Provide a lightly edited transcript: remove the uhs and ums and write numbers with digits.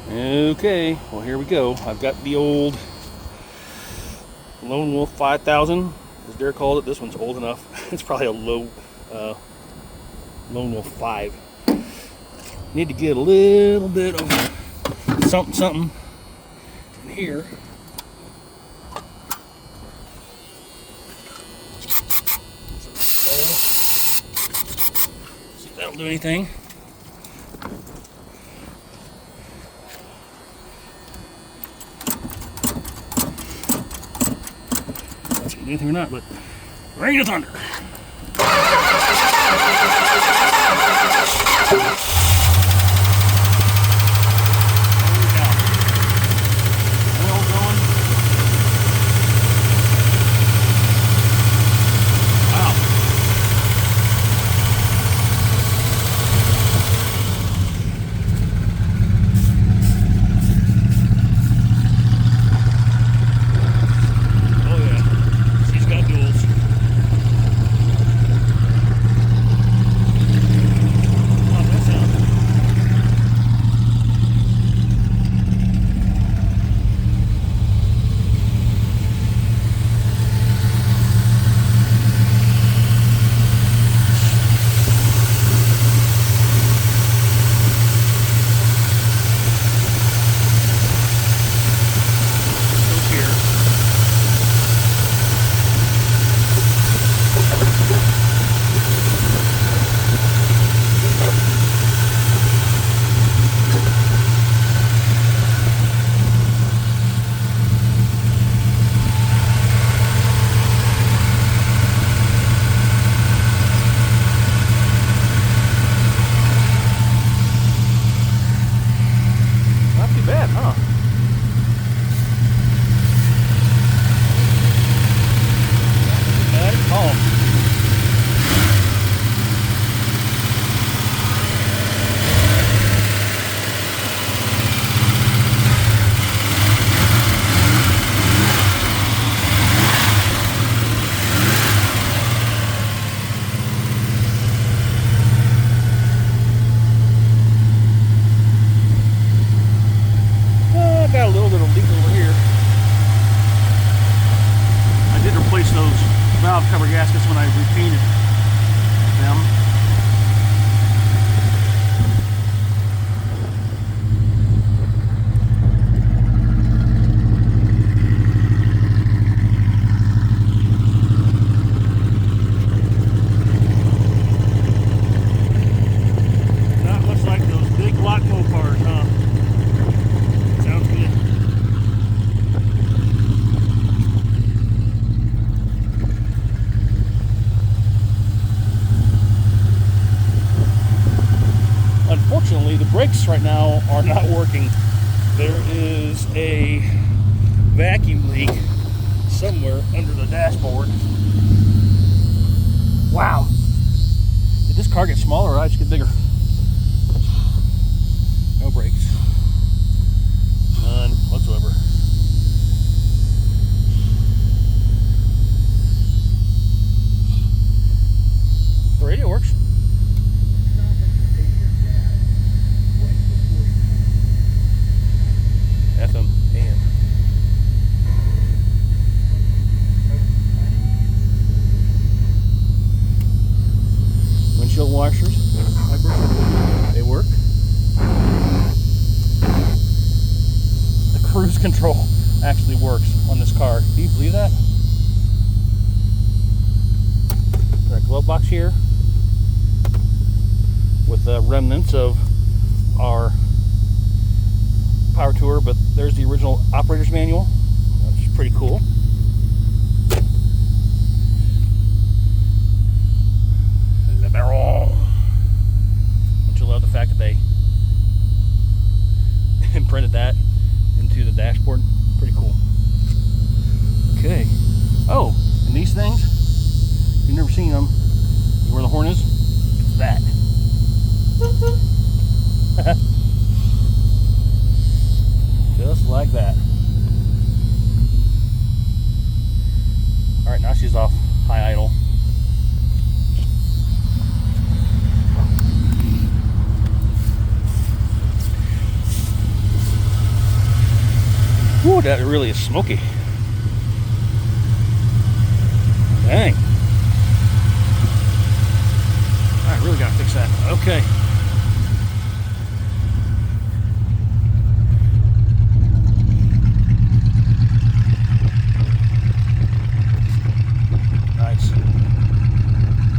Okay, well here we go. I've got the old Lone Wolf 5000, as Derek called it. This one's old enough. It's probably a low Lone Wolf 5. Need to get a little bit of something in here. See if that'll do anything. Let's see if do anything or not, but rain or thunder. Got a little bit of leak over here. I did replace those valve cover gaskets when I repainted them. Not much like those big block Mopars, huh? Unfortunately, the brakes right now are not working. There is a vacuum leak somewhere under the dashboard. Wow. Did this car get smaller or did I just get bigger? No brakes. None whatsoever. The radio works. FM, AM. Windshield washers, they work. The cruise control actually works on this car. Do you believe that? Got a glove box here with the remnants of our power tour, but there's the original operator's manual, which is pretty cool. LeBaron. Don't you love the fact that they imprinted that into the dashboard? Pretty cool. Okay. Oh, and these things, if you've never seen them, you know where the horn is? It's that. Just like that. Alright, now she's off high idle. Whew, that really is smoky. Dang. I really gotta fix that. Okay.